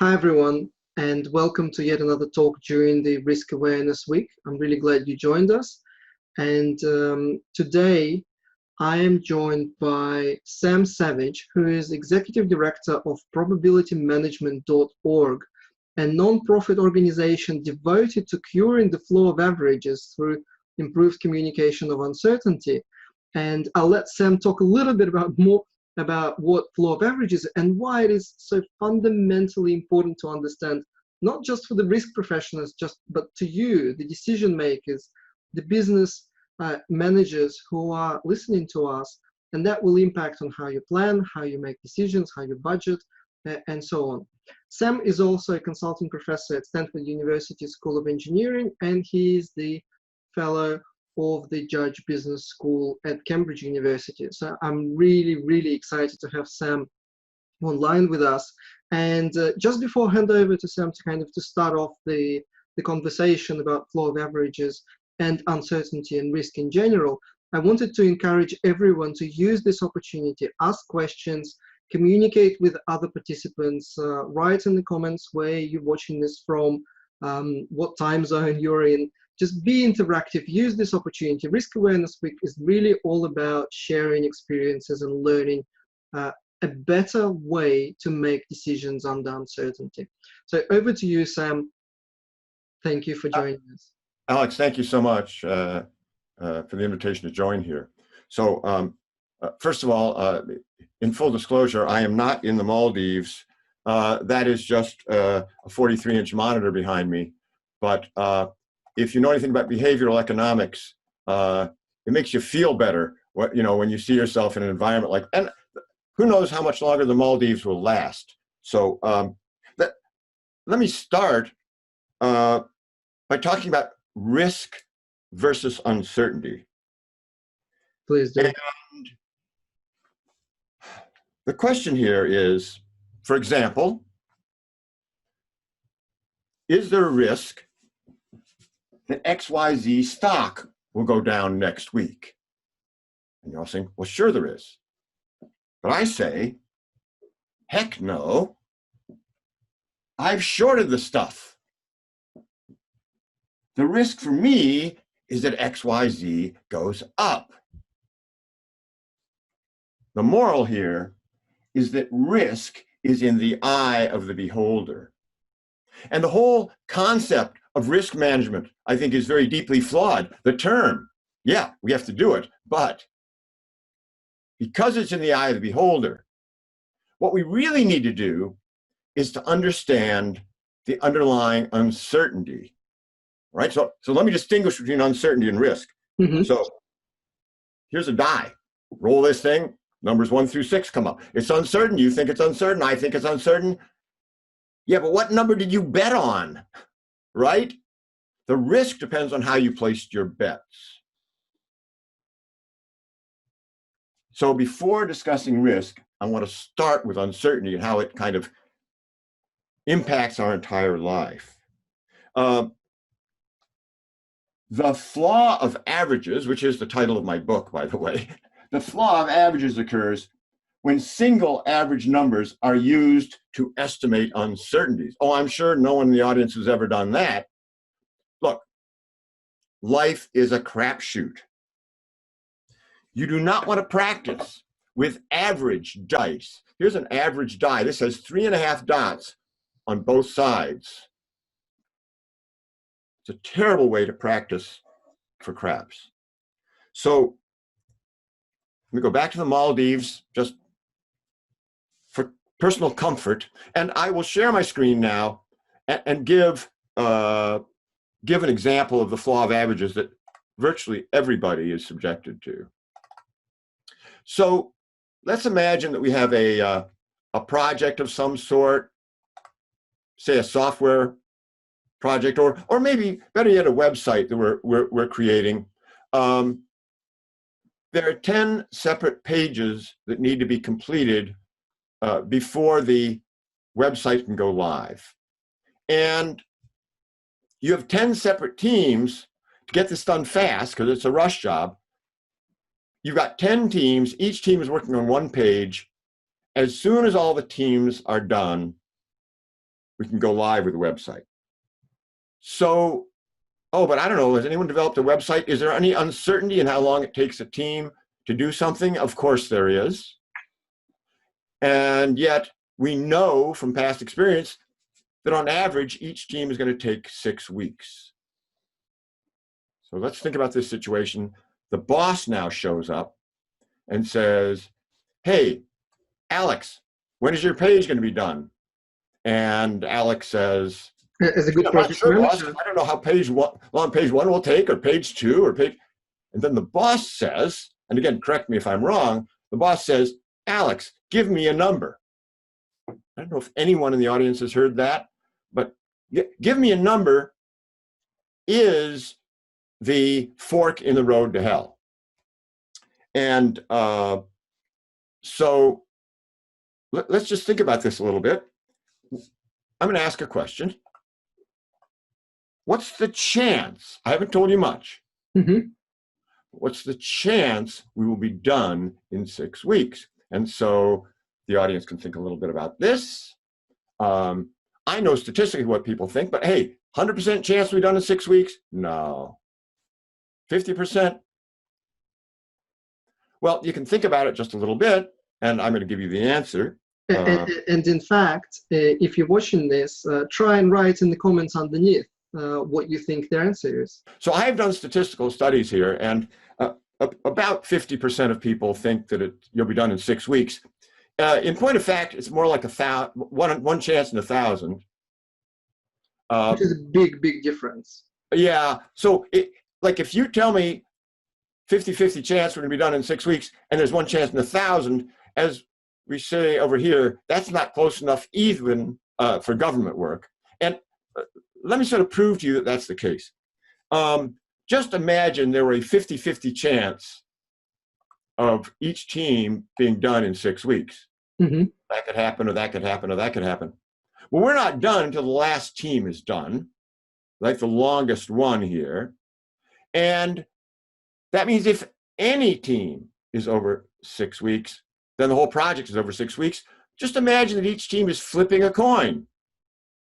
Hi everyone, and welcome to yet another talk during the Risk Awareness Week. I'm really glad you joined us. And today I am joined by Sam Savage, who is Executive Director of probabilitymanagement.org, a non-profit organization devoted to curing the flaw of averages through improved communication of uncertainty. And I'll let Sam talk a little bit more about what flaw of averages and why it is so fundamentally important to understand, not just for the risk professionals, but to you, the decision makers, the business managers who are listening to us, and that will impact on how you plan, how you make decisions, how you budget, and so on. Sam is also a consulting professor at Stanford University School of Engineering, and he is the fellow of the Judge Business School at Cambridge University. So I'm really excited to have Sam online with us. And just before I hand over to Sam to start off the conversation about flaw of averages and uncertainty and risk in general, I wanted to encourage everyone to use this opportunity, ask questions, communicate with other participants, write in the comments where you're watching this from, what time zone you're in. Just be interactive, use this opportunity. Risk Awareness Week is really all about sharing experiences and learning a better way to make decisions under uncertainty. So over to you, Sam. Thank you for joining us. Alex, thank you so much for the invitation to join here. So first of all, in full disclosure, I am not in the Maldives. That is just a 43-inch monitor behind me. But if you know anything about behavioral economics, it makes you feel better, when you see yourself in an environment like, and who knows how much longer the Maldives will last. So let me start by talking about risk versus uncertainty. Please do. And the question here is, for example, is there a risk that XYZ stock will go down next week? And you're all saying, well, sure there is. But I say, heck no. I've shorted the stuff. The risk for me is that XYZ goes up. The moral here is that risk is in the eye of the beholder. And the whole concept of risk management, I think, is very deeply flawed. The term, yeah, we have to do it, but because it's in the eye of the beholder, what we really need to do is to understand the underlying uncertainty, right? So let me distinguish between uncertainty and risk. Mm-hmm. So here's a die. Roll this thing, numbers 1 through 6 come up. It's uncertain, you think it's uncertain, I think it's uncertain. Yeah, but what number did you bet on, right? The risk depends on how you placed your bets. So before discussing risk, I want to start with uncertainty and how it kind of impacts our entire life. The Flaw of Averages, which is the title of my book, by the way, the Flaw of Averages occurs when single average numbers are used to estimate uncertainties. Oh, I'm sure no one in the audience has ever done that. Look, life is a crapshoot. You do not want to practice with average dice. Here's an average die. This has 3.5 dots on both sides. It's a terrible way to practice for craps. So let me go back to the Maldives, just for personal comfort, and I will share my screen now and give an example of the flaw of averages that virtually everybody is subjected to. So let's imagine that we have a project of some sort, say a software project, or maybe better yet, a website that we're creating. There are 10 separate pages that need to be completed before the website can go live. And you have 10 separate teams to get this done fast, because it's a rush job. You've got 10 teams, each team is working on one page. As soon as all the teams are done, we can go live with the website. So, oh, but I don't know, has anyone developed a website? Is there any uncertainty in how long it takes a team to do something? Of course there is. And yet we know from past experience that on average, each team is going to take 6 weeks. So let's think about this situation. The boss now shows up and says, hey, Alex, when is your page going to be done? And Alex says, As a good I'm not project sure, manager. boss. I don't know how long page 1 will take, or page 2, or page. And then the boss says, and again, correct me if I'm wrong, the boss says, Alex, give me a number. I don't know if anyone in the audience has heard that, but give me a number is the fork in the road to hell. And so let's just think about this a little bit. I'm going to ask a question. What's the chance? I haven't told you much. Mm-hmm. What's the chance we will be done in 6 weeks? And so the audience can think a little bit about this. I know statistically what people think, but hey, 100% chance we'll be done in 6 weeks? No. 50%? Well, you can think about it just a little bit, and I'm going to give you the answer. And in fact, if you're watching this, try and write in the comments underneath what you think the answer is. So I've done statistical studies here, and about 50% of people think that you'll be done in 6 weeks. In point of fact, it's more like one chance in 1,000. Which is a big, big difference. Yeah. So like if you tell me 50-50 chance we're going to be done in 6 weeks, and there's one chance in 1,000, as we say over here, that's not close enough even for government work. And let me sort of prove to you that that's the case. Just imagine there were a 50-50 chance of each team being done in 6 weeks. Mm-hmm. That could happen, or that could happen, or that could happen. Well, we're not done until the last team is done, like the longest one here. And that means if any team is over 6 weeks, then the whole project is over 6 weeks. Just imagine that each team is flipping a coin.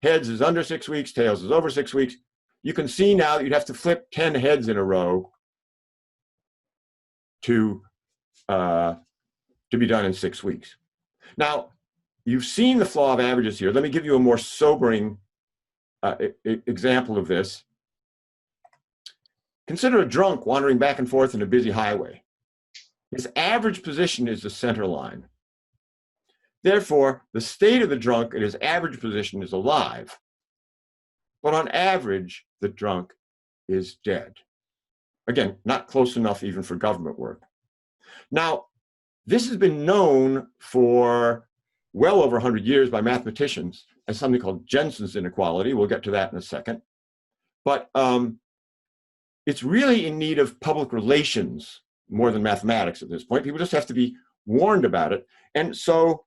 Heads is under 6 weeks, tails is over 6 weeks. You can see now that you'd have to flip 10 heads in a row to be done in 6 weeks. Now, you've seen the flaw of averages here. Let me give you a more sobering example of this. Consider a drunk wandering back and forth in a busy highway. His average position is the center line. Therefore, the state of the drunk at his average position is alive. But on average, the drunk is dead. Again, not close enough even for government work. Now, this has been known for well over 100 years by mathematicians as something called Jensen's inequality. We'll get to that in a second. But it's really in need of public relations more than mathematics at this point. People just have to be warned about it. And so,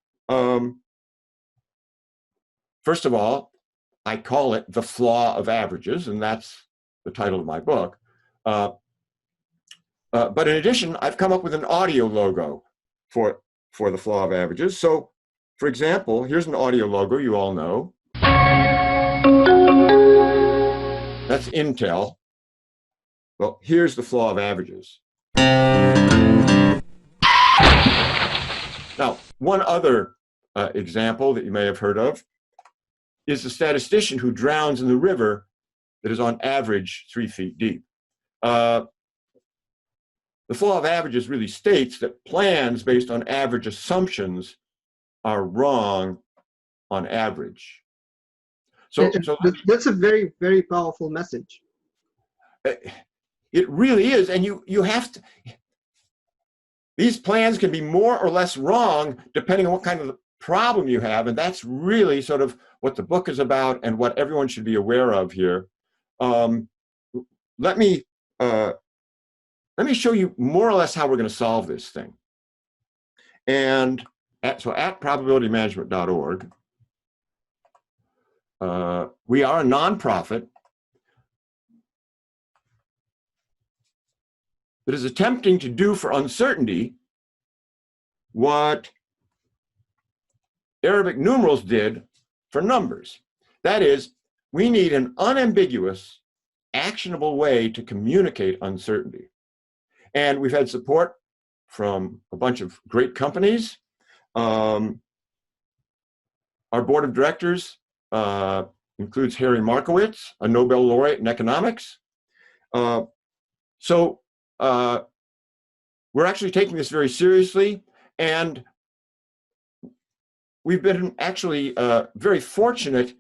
first of all, I call it the flaw of averages, and that's the title of my book. But in addition, I've come up with an audio logo for the flaw of averages. So, for example, here's an audio logo you all know. That's Intel. Well, here's the flaw of averages. Now, one other example that you may have heard of is the statistician who drowns in the river that is on average 3 feet deep. The flaw of averages really states that plans based on average assumptions are wrong on average. So that's a very, very powerful message. It really is, and you have to. These plans can be more or less wrong depending on what kind of problem you have, and that's really sort of what the book is about and what everyone should be aware of here. Let me show you more or less how we're going to solve this thing. And so at probabilitymanagement.org, we are a nonprofit that is attempting to do for uncertainty what Arabic numerals did for numbers. That is, we need an unambiguous, actionable way to communicate uncertainty. And we've had support from a bunch of great companies. Our board of directors includes Harry Markowitz, a Nobel laureate in economics. So we're actually taking this very seriously, and we've been actually very fortunate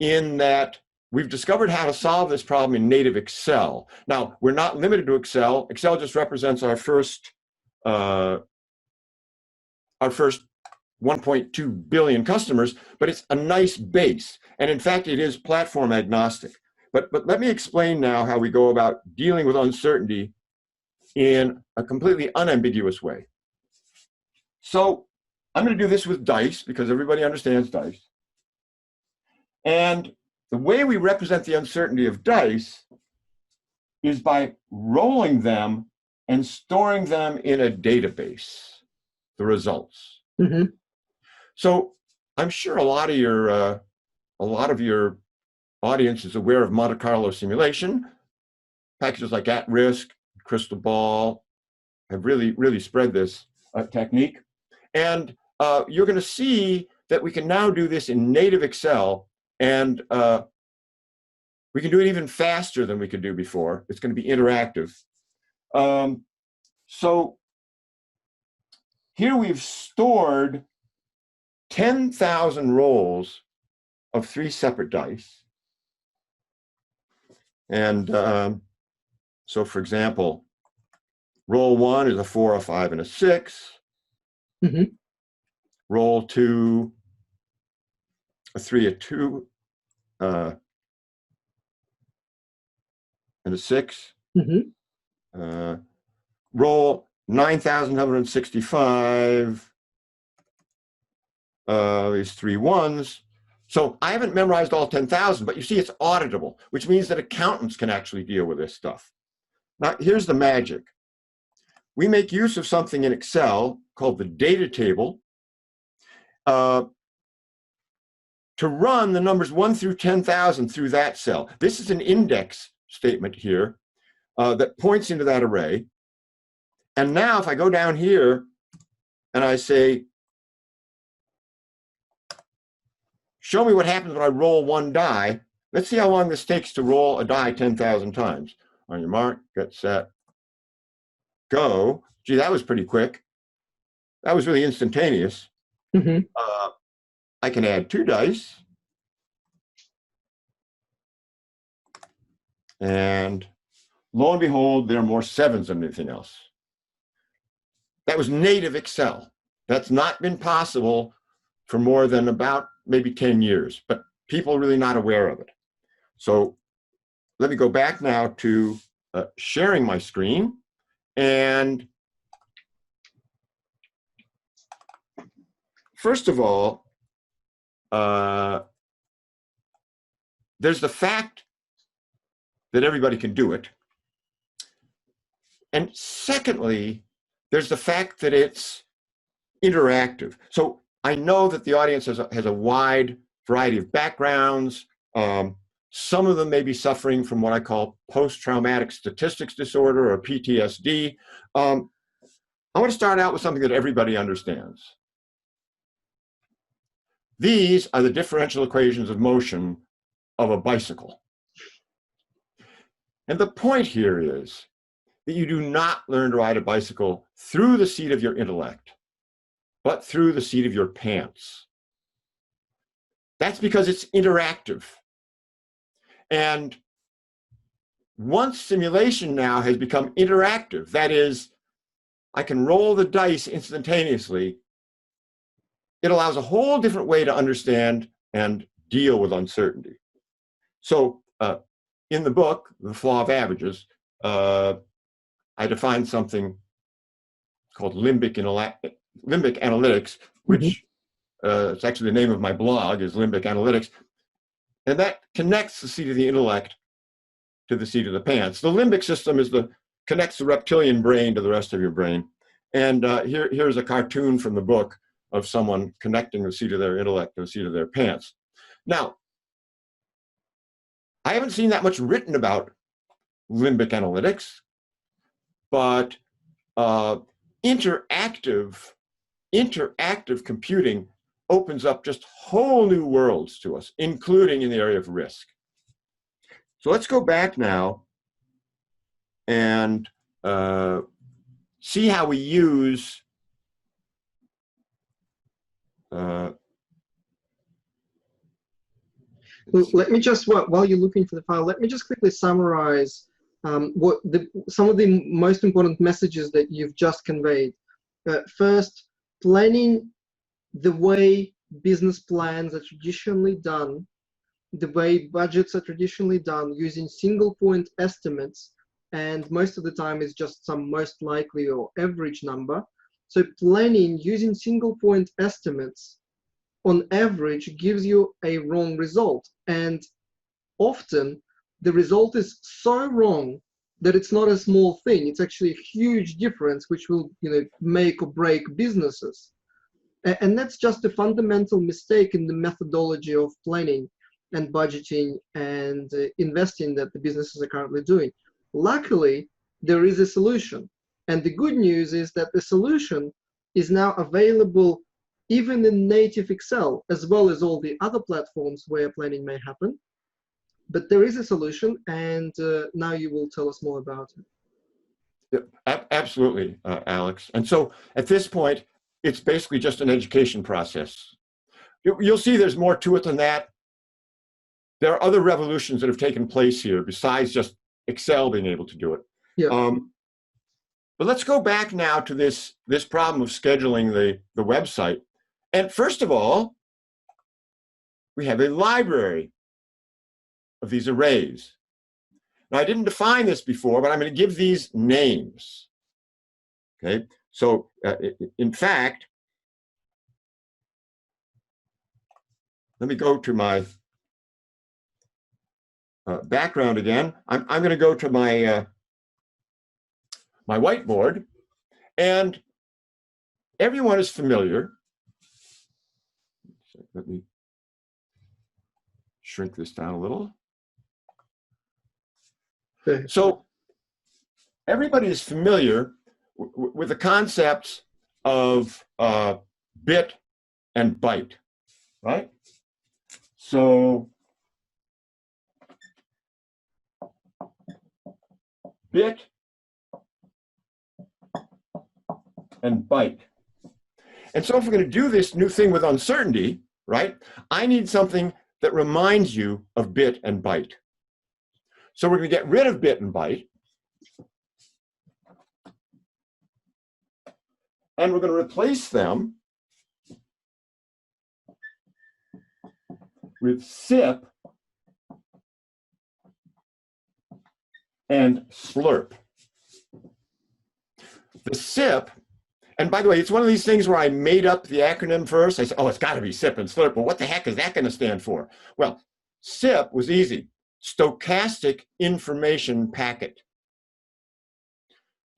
in that we've discovered how to solve this problem in native Excel. Now, we're not limited to Excel. Excel just represents our first 1.2 billion customers, but it's a nice base. And in fact, it is platform agnostic. But let me explain now how we go about dealing with uncertainty in a completely unambiguous way. So I'm going to do this with dice because everybody understands dice. And the way we represent the uncertainty of dice is by rolling them and storing them in a database, the results. Mm-hmm. So I'm sure a lot of your audience is aware of Monte-Carlo simulation. Packages like At Risk, Crystal Ball have really spread this technique. And you're going to see that we can now do this in native Excel, and we can do it even faster than we could do before. It's going to be interactive. So here we've stored 10,000 rolls of 3 separate dice. And so, for example, roll 1 is a 4, a 5, and a 6. Mm-hmm. Roll 2, a 3, a 2, and a 6. Mm-hmm. Roll 9,165, these 3 ones. So I haven't memorized all 10,000, but you see it's auditable, which means that accountants can actually deal with this stuff. Now, here's the magic. We make use of something in Excel called the data table to run the numbers 1 through 10,000 through that cell. This is an index statement here that points into that array. And now if I go down here and I say, show me what happens when I roll 1 die, let's see how long this takes to roll a die 10,000 times. On your mark, get set, go. Gee, that was pretty quick. That was really instantaneous. Mm-hmm. I can add 2 dice. And lo and behold, there are more 7s than anything else. That was native Excel. That's not been possible for more than about maybe 10 years, but people are really not aware of it. So let me go back now to sharing my screen. And first of all, there's the fact that everybody can do it. And secondly, there's the fact that it's interactive. So I know that the audience has a wide variety of backgrounds. Some of them may be suffering from what I call post-traumatic statistics disorder or PTSD. I want to start out with something that everybody understands. These are the differential equations of motion of a bicycle. And the point here is that you do not learn to ride a bicycle through the seat of your intellect, but through the seat of your pants. That's because it's interactive. And once simulation now has become interactive, that is, I can roll the dice instantaneously, it allows a whole different way to understand and deal with uncertainty. So in the book, The Flaw of Averages, I defined something called limbic analytics, which it's actually the name of my blog, is Limbic Analytics. And that connects the seat of the intellect to the seat of the pants. The limbic system connects the reptilian brain to the rest of your brain. And here's a cartoon from the book of someone connecting the seat of their intellect to the seat of their pants. Now, I haven't seen that much written about limbic analytics, but interactive computing opens up just whole new worlds to us, including in the area of risk. So let's go back now and see how we use let me just, while you're looking for the file, let me just quickly summarize some of the most important messages that you've just conveyed. First, planning the way business plans are traditionally done, the way budgets are traditionally done, using single point estimates, and most of the time it's just some most likely or average number. So planning using single point estimates on average gives you a wrong result, and often the result is so wrong that it's not a small thing. It's actually a huge difference which will, make or break businesses. And that's just a fundamental mistake in the methodology of planning and budgeting and investing that the businesses are currently doing. Luckily, there is a solution. And the good news is that the solution is now available even in native Excel, as well as all the other platforms where planning may happen. But there is a solution, and now you will tell us more about it. Yeah, absolutely, Alex. And so at this point, it's basically just an education process. You'll see there's more to it than that. There are other revolutions that have taken place here besides just Excel being able to do it. Yeah. But let's go back now to this problem of scheduling the website. And first of all, we have a library of these arrays. Now, I didn't define this before, but I'm going to give these names. Okay, so in fact, let me go to my background again. I'm going to go to my my whiteboard, and everyone is familiar. Let me shrink this down a little. Okay. So everybody is familiar with the concepts of bit and byte, right? So bit and byte. And so if we're going to do this new thing with uncertainty, right, I need something that reminds you of bit and byte. So we're going to get rid of bit and byte, and we're going to replace them with SIP and slurp. The SIP, and by the way, it's one of these things where I made up the acronym first. I said, oh, it's got to be SIP and slurp. Well, what the heck is that going to stand for? Well, SIP was easy. Stochastic information packet.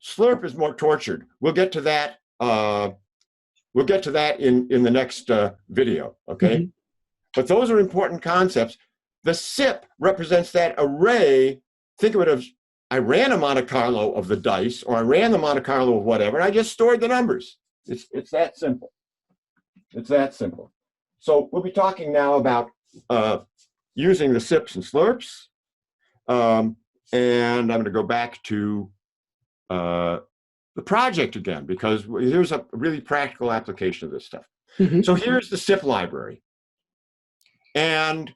Slurp is more tortured. We'll get to that. We'll get to that in the next video. Okay, mm-hmm. But those are important concepts. The SIP represents that array. Think of it as I ran a monte-carlo of the dice, or I ran the monte-carlo of whatever, and I just stored the numbers. It's that simple. It's that simple. So we'll be talking now about using the SIPs and slurps, and I'm going to go back to the project again, because here's a really practical application of this stuff. Mm-hmm. So here's the SIP library, and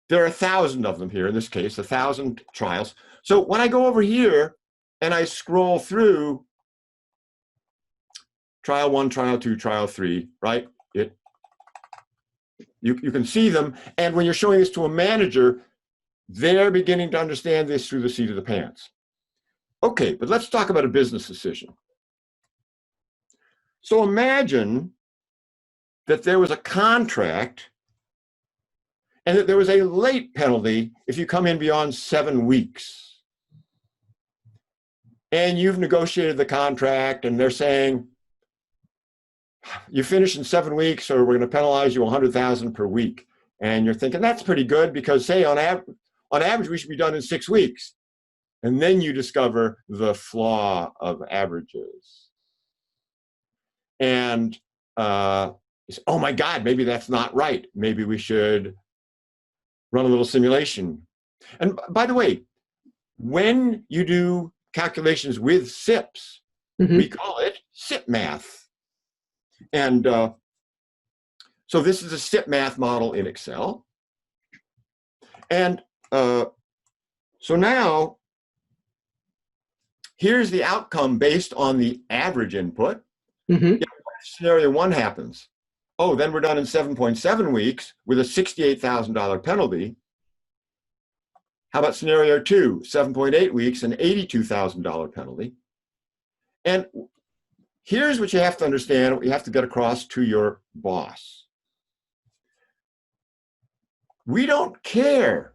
there are 1,000 of them here in this case, 1,000 trials. So when I go over here and I scroll through trial 1, trial 2, trial 3, right? You can see them, and when you're showing this to a manager, they're beginning to understand this through the seat of the pants. Okay, but let's talk about a business decision. So imagine that there was a contract and that there was a late penalty if you come in beyond 7 weeks. And you've negotiated the contract, and they're saying, you finish in 7 weeks, or we're going to penalize you $100,000 per week. And you're thinking, that's pretty good, because say on average, on average, we should be done in 6 weeks. And then you discover the flaw of averages. And you say, oh my God, maybe that's not right. Maybe we should run a little simulation. And by the way, when you do calculations with SIPs, we call it SIP math. And so this is a SIP math model in Excel. And so now, here's the outcome based on the average input. Yeah, scenario 1 happens. Oh, then we're done in 7.7 weeks with a $68,000 penalty. How about scenario 2, 7.8 weeks, an $82,000 penalty? And here's what you have to understand, what you have to get across to your boss. We don't care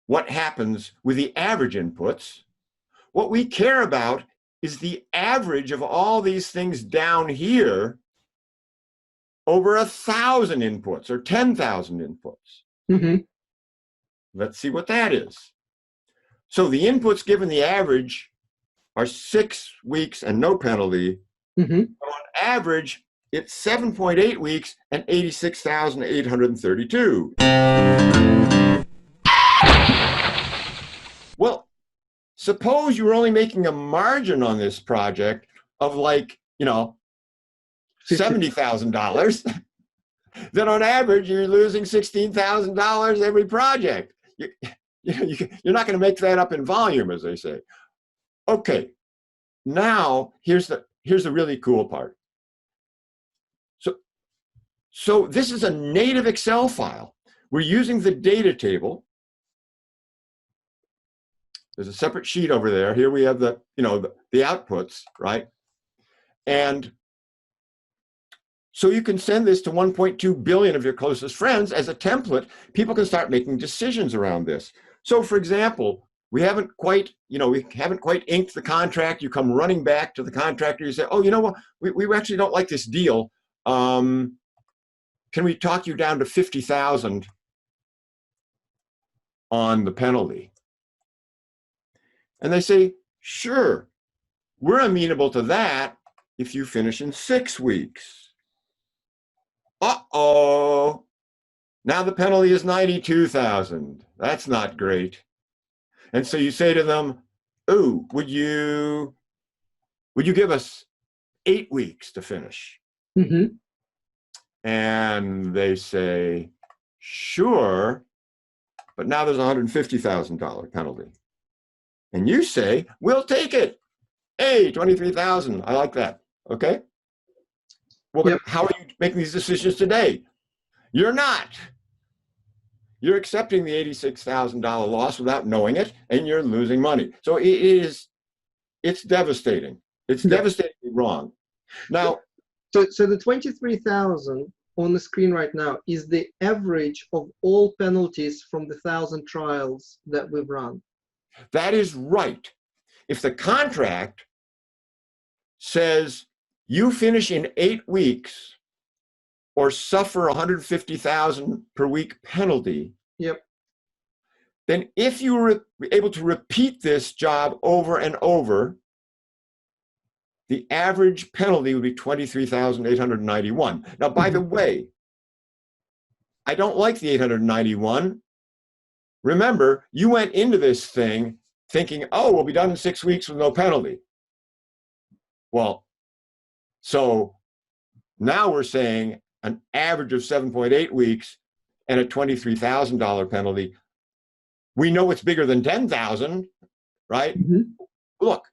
what happens with the average inputs. What we care about is the average of all these things down here over 1,000 inputs or 10,000 inputs. Let's see what that is. So the inputs given the average are 6 weeks and no penalty. On average, it's 7.8 weeks and 86,832. Well, suppose you were only making a margin on this project of like, you know, $70,000. Then on average, you're losing $16,000 every project. You're not going to make that up in volume, as they say. Okay, now here's the really cool part. So this is a native Excel file. We're using the data table. There's a separate sheet over there. Here we have the outputs, right? And so you can send this to 1.2 billion of your closest friends as a template. People can start making decisions around this. So for example, we haven't quite inked the contract. You come running back to the contractor. You say, oh, you know what? We actually don't like this deal. Can we talk you down to 50,000 on the penalty? And they say, sure, we're amenable to that if you finish in 6 weeks. Uh-oh, now the penalty is 92,000. That's not great. And so you say to them, ooh, would you give us 8 weeks to finish? And they say, sure, but now there's a $150,000 penalty. And you say, we'll take it. Hey, 23,000, I like that, okay? Well, but how are you making these decisions today? You're not. You're accepting the $86,000 loss without knowing it, and you're losing money. So it's devastating. It's devastatingly wrong. Now, so the 23,000 on the screen right now is the average of all penalties from the 1,000 trials that we've run. That is right. If the contract says you finish in 8 weeks or suffer 150,000 per week penalty, then if you were able to repeat this job over and over, the average penalty would be 23,891. Now, by the way, I don't like the 891. Remember, you went into this thing thinking, oh, we'll be done in 6 weeks with no penalty. Well, so now we're saying an average of 7.8 weeks and a $23,000 penalty. We know it's bigger than 10,000, right? Look,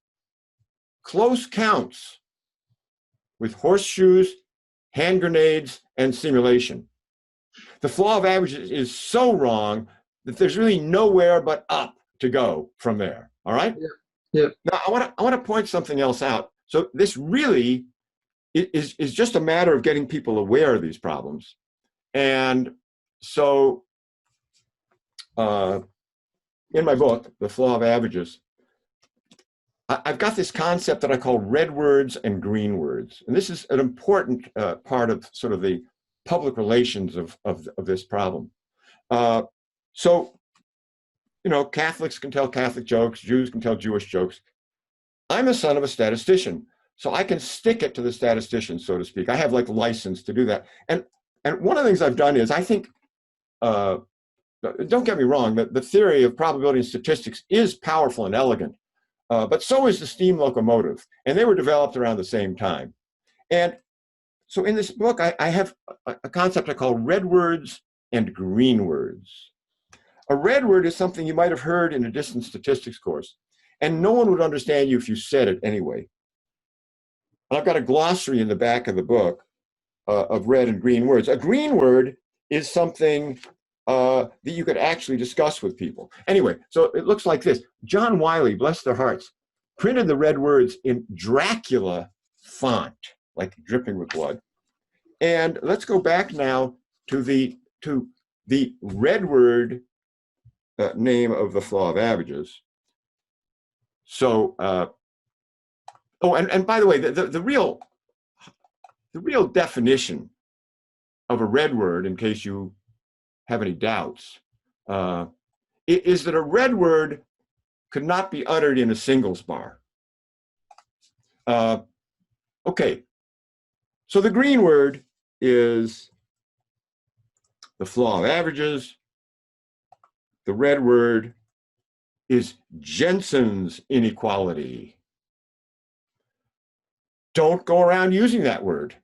close counts with horseshoes, hand grenades, and simulation. The flaw of averages is so wrong that there's really nowhere but up to go from there, all right? Now, I want to point something else out. So this really is just a matter of getting people aware of these problems. And so in my book, The Flaw of Averages, I've got this concept that I call red words and green words. And this is an important part of sort of the public relations of this problem. So You know, Catholics can tell Catholic jokes, Jews can tell Jewish jokes. I'm a son of a statistician, so I can stick it to the statistician, so to speak. I have like license to do that. And one of the things I've done is I think, don't get me wrong, the theory of probability and statistics is powerful and elegant, but so is the steam locomotive. And they were developed around the same time. And so in this book, I have a concept I call red words and green words. A red word is something you might have heard in a distant statistics course, and no one would understand you if you said it anyway. And I've got a glossary in the back of the book of red and green words. A green word is something that you could actually discuss with people. Anyway, so it looks like this. John Wiley, bless their hearts, printed the red words in Dracula font, like dripping with blood. And let's go back now to the red word name of the Flaw of Averages. So, oh, and by the way, the real definition of a red word, in case you have any doubts, is that a red word could not be uttered in a singles bar. Okay, so the green word is the Flaw of Averages. The red word is Jensen's inequality. Don't go around using that word.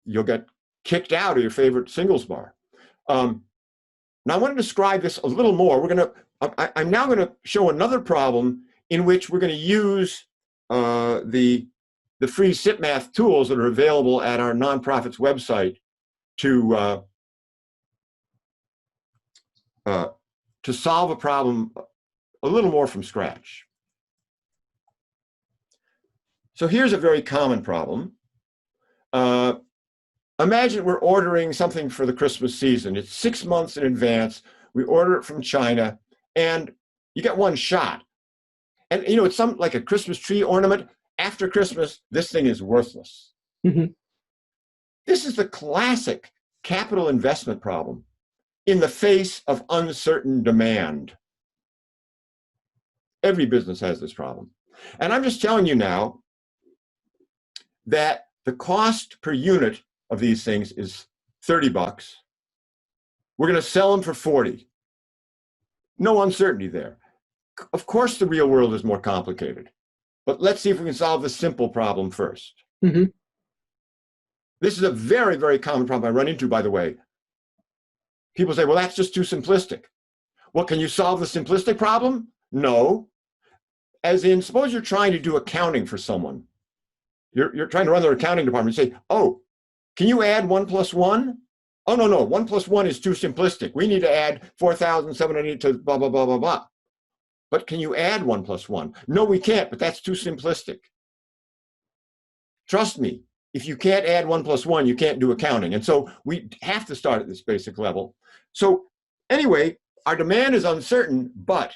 You'll get kicked out of your favorite singles bar. Now I want to describe this a little more. I'm now going to show another problem in which we're going to use the free SIPMath tools that are available at our nonprofit's website to solve a problem a little more from scratch. So here's a very common problem. Imagine we're ordering something for the Christmas season. It's 6 months in advance. We order it from China, and you get one shot. And you know, it's like a Christmas tree ornament. After Christmas, this thing is worthless. Mm-hmm. This is the classic capital investment problem in the face of uncertain demand. Every business has this problem. And I'm just telling you now that the cost per unit of these things is $30. We're going to sell them for 40. No uncertainty there. Of course, the real world is more complicated, but let's see if we can solve the simple problem first. Mm-hmm. This is a very, very common problem I run into, by the way. People say, well, that's just too simplistic. Well, can you solve the simplistic problem? No. As in, suppose you're trying to do accounting for someone. You're trying to run their accounting department. You say, oh, can you add 1 + 1? Oh, no, 1 + 1 is too simplistic. We need to add 4,780 to blah, blah, blah, blah, blah. But can you add 1 + 1? No, we can't, but that's too simplistic. Trust me, if you can't add 1 + 1, you can't do accounting. And so we have to start at this basic level. So anyway, our demand is uncertain, but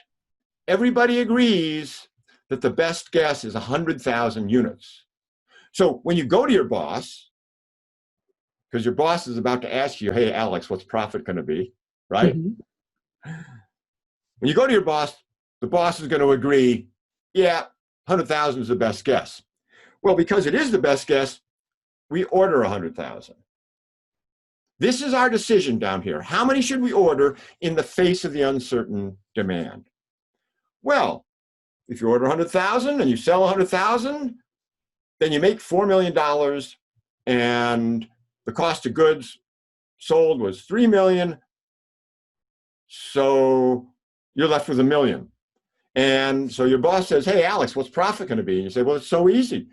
everybody agrees that the best guess is 100,000 units. So when you go to your boss, because your boss is about to ask you, hey, Alex, what's profit going to be, right? Mm-hmm. When you go to your boss, the boss is going to agree, yeah, 100,000 is the best guess. Well, because it is the best guess, we order 100,000. This is our decision down here. How many should we order in the face of the uncertain demand? Well, if you order 100,000 and you sell 100,000, then you make $4 million, and the cost of goods sold was $3 million. So you're left with $1 million. And so your boss says, hey, Alex, what's profit going to be? And you say, well, it's so easy.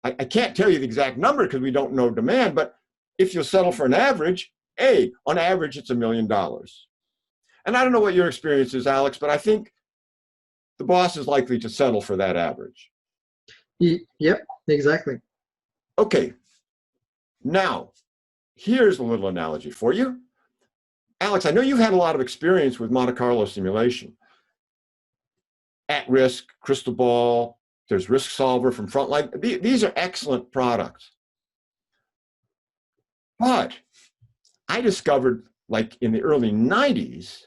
I can't tell you the exact number because we don't know demand, but if you'll settle for an average, on average, it's $1 million. And I don't know what your experience is, Alex, but I think the boss is likely to settle for that average. Yep, exactly. Okay, now, here's a little analogy for you. Alex, I know you've had a lot of experience with Monte Carlo simulation. At Risk, Crystal Ball, there's Risk Solver from Frontline. These are excellent products. But I discovered, like in the early 90s,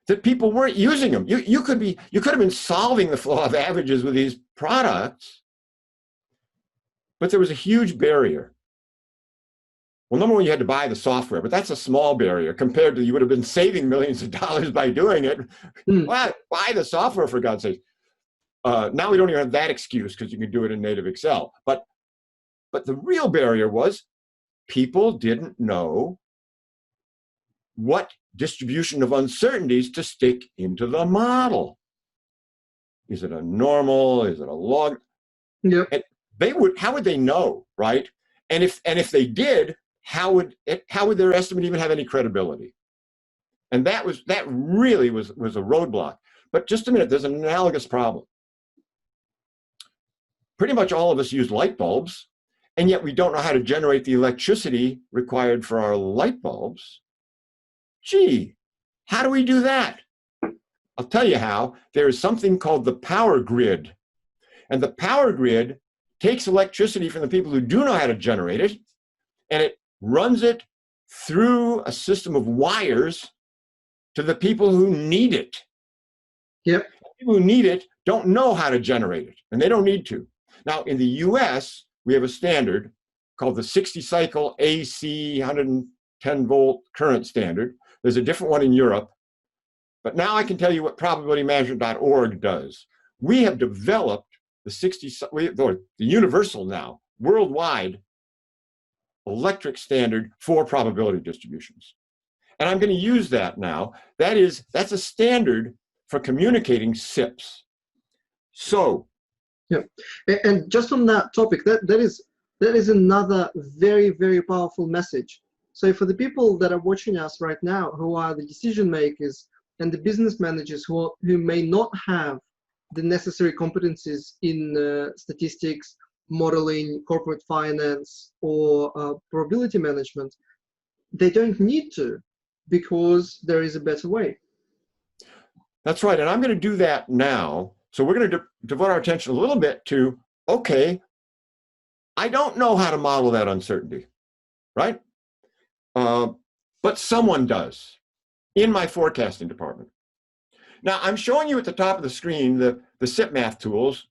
that people weren't using them. You could have been solving the flaw of averages with these products, but there was a huge barrier. Well, number one, you had to buy the software, but that's a small barrier compared to you would have been saving millions of dollars by doing it. Well, buy the software, for God's sake. Now we don't even have that excuse because you can do it in native Excel. But the real barrier was people didn't know what distribution of uncertainties to stick into the model. Is it a normal? Is it a log? Yep. And how would they know, right? And if they did, how would their estimate even have any credibility? And that really was a roadblock. But just a minute, there's an analogous problem. Pretty much all of us use light bulbs, and yet we don't know how to generate the electricity required for our light bulbs. Gee, how do we do that? I'll tell you how. There is something called the power grid. And the power grid takes electricity from the people who do know how to generate it, and it runs it through a system of wires to the people who need it. Yep. People who need it don't know how to generate it, and they don't need to. Now, in the US, we have a standard called the 60-cycle AC 110-volt current standard. There's a different one in Europe. But now I can tell you what probabilitymanagement.org does. We have developed the universal now, worldwide electric standard for probability distributions. And I'm going to use that now. That's a standard for communicating SIPs. So, yeah, and just on that topic, that is another very, very powerful message. So for the people that are watching us right now, who are the decision makers and the business managers who may not have the necessary competencies in statistics, modeling, corporate finance, or probability management, they don't need to, because there is a better way. That's right, and I'm going to do that now. So we're going to devote our attention a little bit to, okay, I don't know how to model that uncertainty, right? But someone does in my forecasting department. Now, I'm showing you at the top of the screen the SIP math tools.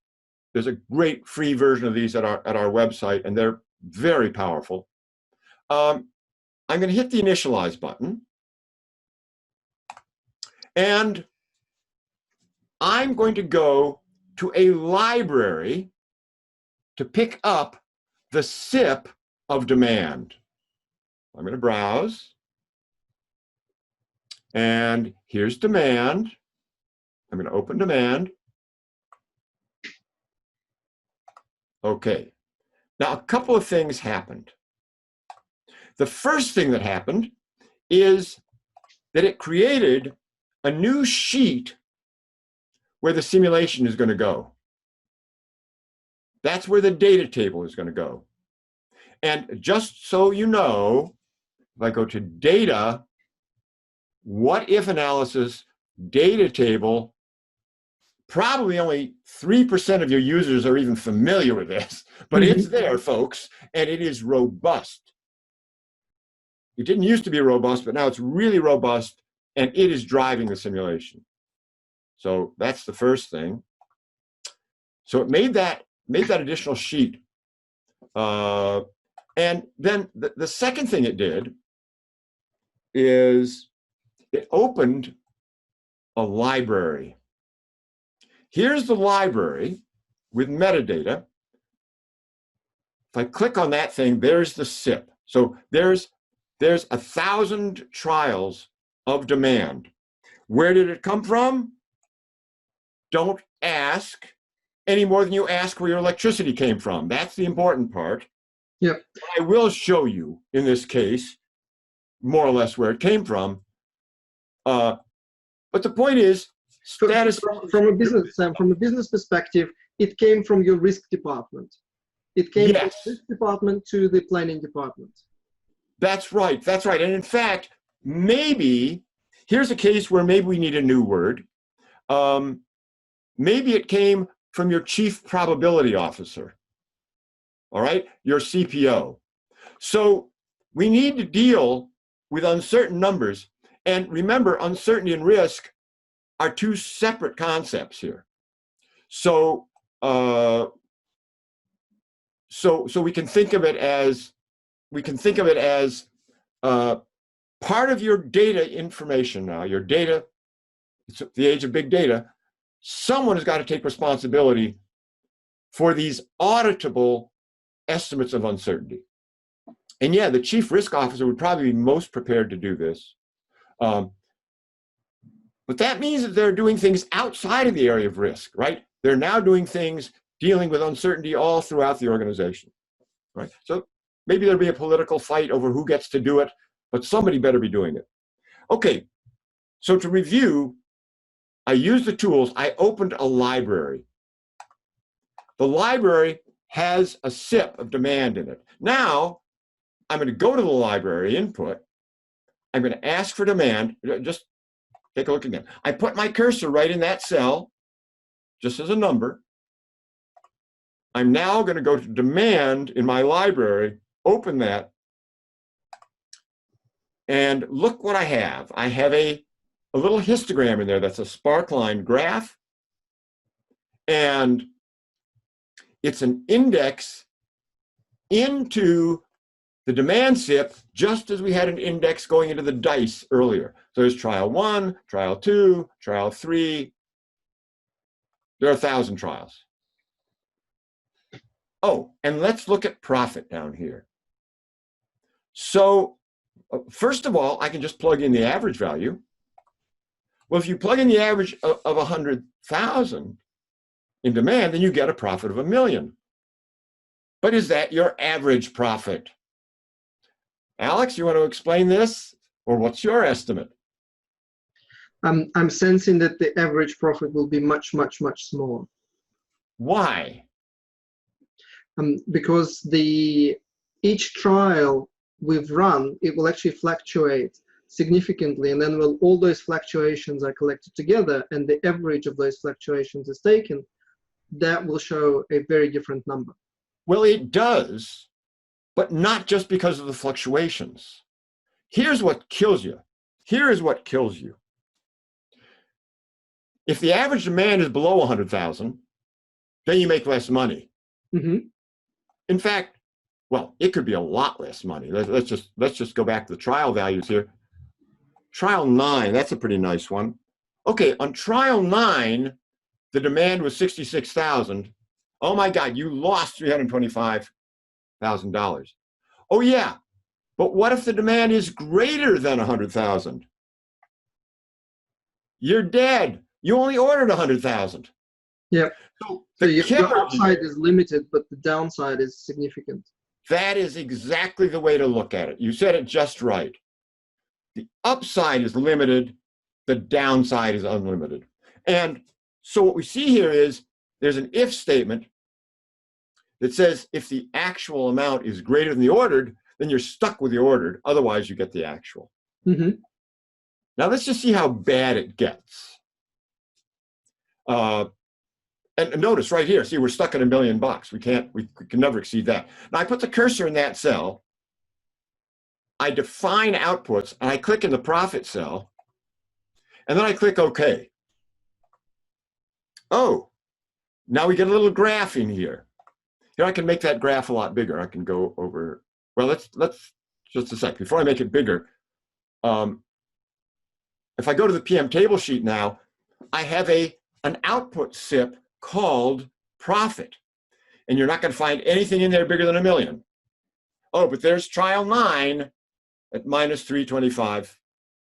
There's a great free version of these at our website, and they're very powerful. I'm going to hit the initialize button, and I'm going to go to a library to pick up the SIP of demand. I'm going to browse, and here's demand. I'm going to open demand. Okay. Now, a couple of things happened. The first thing that happened is that it created a new sheet where the simulation is going to go. That's where the data table is going to go. And just so you know, if I go to data, what if analysis, data table, probably only 3% of your users are even familiar with this, but it's there, folks, and it is robust. It didn't used to be robust, but now it's really robust, and it is driving the simulation. So that's the first thing. So it made that additional sheet. And then the second thing it did is it opened a library. Here's the library with metadata. If I click on that thing, there's the SIP. So there's 1,000 trials of demand. Where did it come from? Don't ask any more than you ask where your electricity came from. That's the important part. Yep. I will show you in this case more or less where it came from. But the point is, status from a business perspective, it came from your risk department. It came from the risk department to the planning department. That's right. That's right. And in fact, maybe here's a case where maybe we need a new word. Maybe it came from your chief probability officer. All right, your CPO. So we need to deal with uncertain numbers. And remember, uncertainty and risk are two separate concepts here. So, so we can think of it as part of your data information now. Your data, it's the age of big data. Someone has got to take responsibility for these auditable estimates of uncertainty. And yeah, the chief risk officer would probably be most prepared to do this. But that means that they're doing things outside of the area of risk, right? They're now doing things dealing with uncertainty all throughout the organization, right? So maybe there'll be a political fight over who gets to do it, but somebody better be doing it. Okay, so to review, I used the tools. I opened a library. The library has a SIP of demand in it. Now, I'm going to go to the library input. I'm going to ask for demand. Just take a look again. I put my cursor right in that cell, just as a number. I'm now going to go to demand in my library, open that, and look what I have. I have a little histogram in there that's a sparkline graph, and it's an index into the demand SIP, just as we had an index going into the dice earlier. So there's trial 1, trial 2, trial 3. There are 1,000 trials. Oh, and let's look at profit down here. So first of all, I can just plug in the average value. Well, if you plug in the average of 100,000 in demand, then you get a profit of $1 million. But is that your average profit? Alex, you want to explain this? Or what's your estimate? I'm sensing that the average profit will be much, much, much smaller. Why? Because each trial we've run, it will actually fluctuate significantly, and then when all those fluctuations are collected together and the average of those fluctuations is taken, that will show a very different number. Well, it does, but not just because of the fluctuations. Here's what kills you. Here is what kills you. If the average demand is below 100,000, then you make less money. Mm-hmm. In fact, well, it could be a lot less money. Let's just go back to the trial values here. Trial 9, that's a pretty nice one. Okay, on trial 9, the demand was 66,000. Oh my God, you lost $325,000. Oh yeah, but what if the demand is greater than 100,000? You're dead. You only ordered 100,000. Yeah. So your upside is limited, but the downside is significant. That is exactly the way to look at it. You said it just right. The upside is limited, the downside is unlimited. And so what we see here is there's an if statement that says if the actual amount is greater than the ordered, then you're stuck with the ordered. Otherwise, you get the actual. Mm-hmm. Now let's just see how bad it gets. And notice right here, see, we're stuck at $1 million. We can never exceed that. Now I put the cursor in that cell. I define outputs, and I click in the profit cell, and then I click OK. Oh, now we get a little graph in here. Here I can make that graph a lot bigger. I can go over. Well, let's just a sec before I make it bigger. If I go to the PM table sheet now, I have an output SIP called profit, and you're not going to find anything in there bigger than $1 million. Oh, but there's trial 9 at minus 325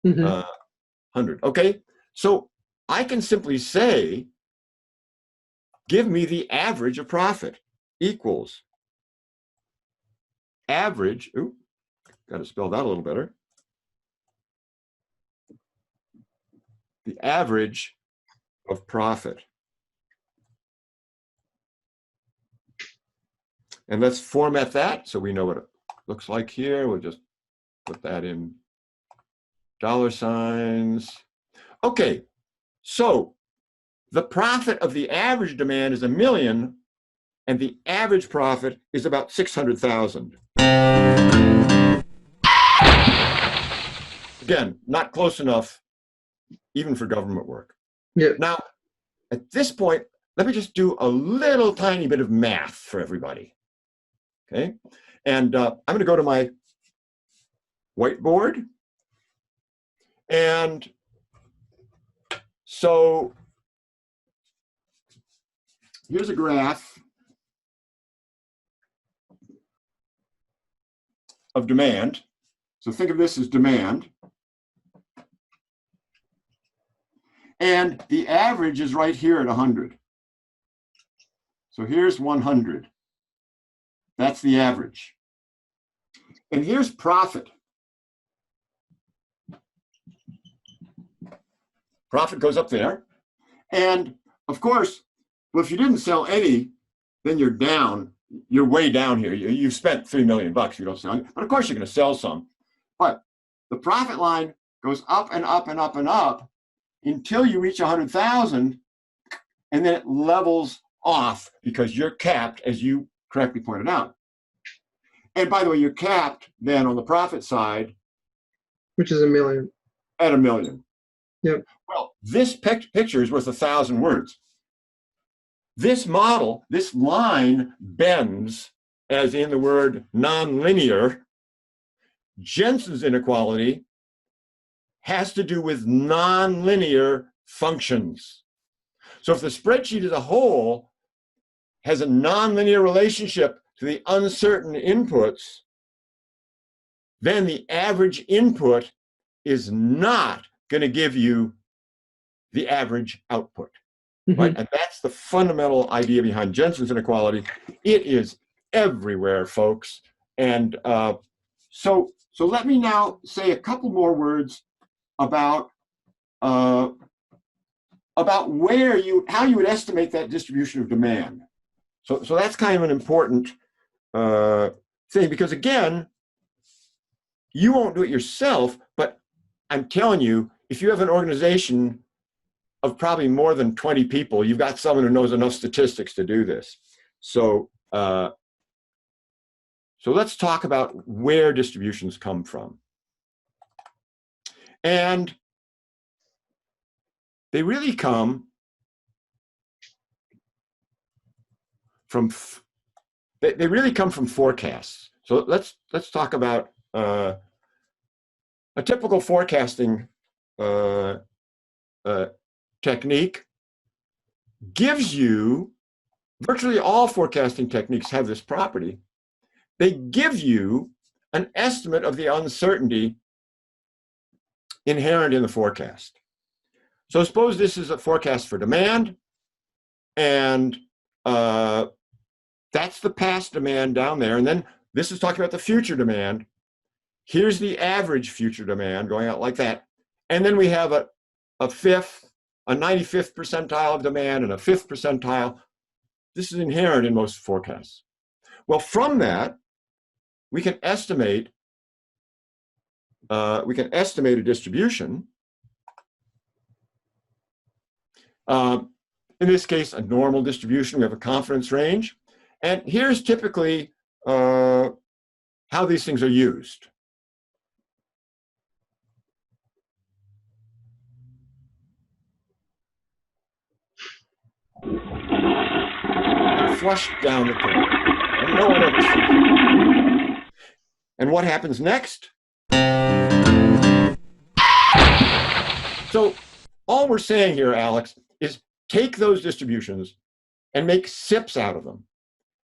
100. Okay, so I can simply say, give me the average of profit equals average. Ooh, got to spell that a little better. The average of profit. And let's format that so we know what it looks like here. We'll just put that in $signs. Okay, so the profit of the average demand is $1 million, and the average profit is about 600,000. Again, not close enough, even for government work. Yeah. Now, at this point, let me just do a little tiny bit of math for everybody. Okay, and I'm going to go to my whiteboard. And so here's a graph of demand. So think of this as demand. And the average is right here at 100. So here's 100. That's the average. And here's profit. Profit goes up there. And of course, well, if you didn't sell any, then you're down. You're way down here. You've spent $3 million if you don't sell any. But of course, you're going to sell some. But the profit line goes up and up and up and up until you reach 100,000, and then it levels off because you're capped, as you correctly pointed out. And by the way, you're capped then on the profit side, which is $1 million. At $1 million. Yep. Well, this picture is worth 1,000 words. This model, this line bends, as in the word nonlinear. Jensen's inequality has to do with nonlinear functions. So if the spreadsheet as a whole has a nonlinear relationship to the uncertain inputs, then the average input is not going to give you the average output. Right? And that's the fundamental idea behind Jensen's inequality. It is everywhere, folks. And so let me now say a couple more words about how you would estimate that distribution of demand. So that's kind of an important thing, because again, you won't do it yourself, but I'm telling you, if you have an organization of probably more than 20 people, you've got someone who knows enough statistics to do this. So let's talk about where distributions come from. And they really come from forecasts. So let's talk about a typical forecasting technique. Gives you, virtually all forecasting techniques have this property. They give you an estimate of the uncertainty inherent in the forecast. So suppose this is a forecast for demand, and that's the past demand down there. And then this is talking about the future demand. Here's the average future demand going out like that. And then we have a 95th percentile of demand and a 5th percentile. This is inherent in most forecasts. Well, from that, we can estimate a distribution. In this case, a normal distribution. We have a confidence range. And here's typically how these things are used. And flush down the curve. And no one ever sees it. And what happens next? So all we're saying here, Alex, is take those distributions and make SIPs out of them.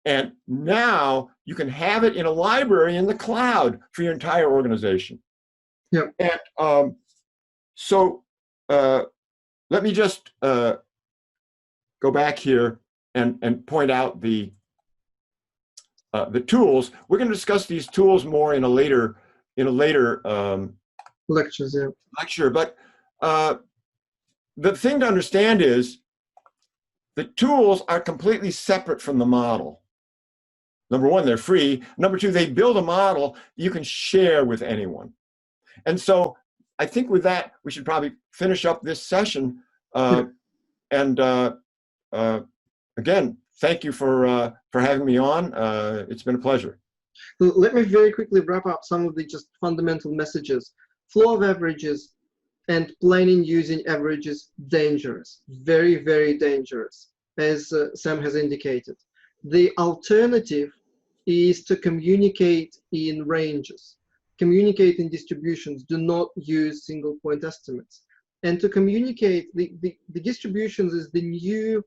And now you can have it in a library in the cloud for your entire organization. Yep. And let me just go back here and point out the tools. We're going to discuss these tools more in a later lectures. Yeah. Lecture. But the thing to understand is the tools are completely separate from the model. Number one, they're free. Number two, they build a model you can share with anyone. And so I think with that, we should probably finish up this session. And again, thank you for having me on. It's been a pleasure. Let me very quickly wrap up some of the just fundamental messages. Flaw of averages And planning using average is dangerous, very, very dangerous, as Sam has indicated. The alternative is to communicate in ranges, communicate in distributions, do not use single point estimates. And to communicate, the distributions is the new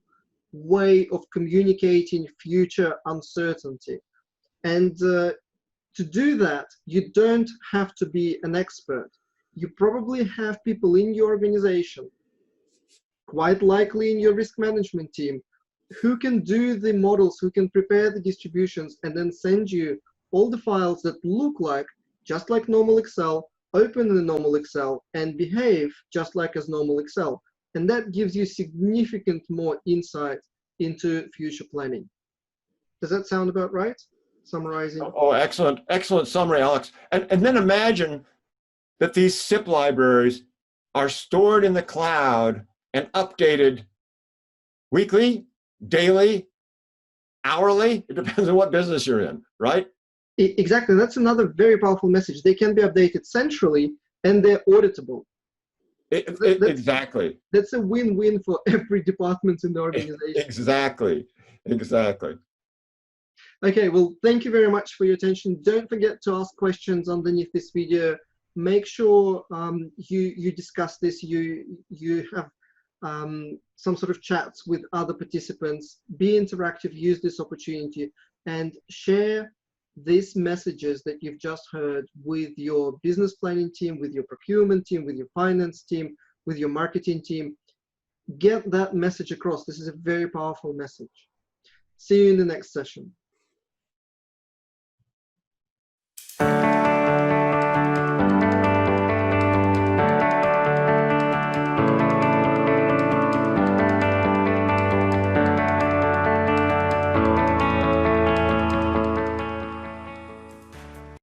way of communicating future uncertainty. And to do that, you don't have to be an expert. You probably have people in your organization, quite likely in your risk management team, who can do the models, who can prepare the distributions, and then send you all the files that look like, just like normal Excel, open in the normal Excel, and behave just like as normal Excel. And that gives you significant more insight into future planning. Does that sound about right? Summarizing. Oh, excellent, excellent summary, Alex. And then imagine that these SIP libraries are stored in the cloud and updated weekly, daily, hourly. It depends on what business you're in, right? Exactly. That's another very powerful message. They can be updated centrally and they're auditable. Exactly. That's a win-win for every department in the organization. Exactly. Exactly. Okay, well, thank you very much for your attention. Don't forget to ask questions underneath this video. Make sure you discuss this. You have some sort of chats with other participants. Be interactive. Use this opportunity and share these messages that you've just heard with your business planning team, with your procurement team, with your finance team, with your marketing team. Get that message across. This is a very powerful message. See you in the next session.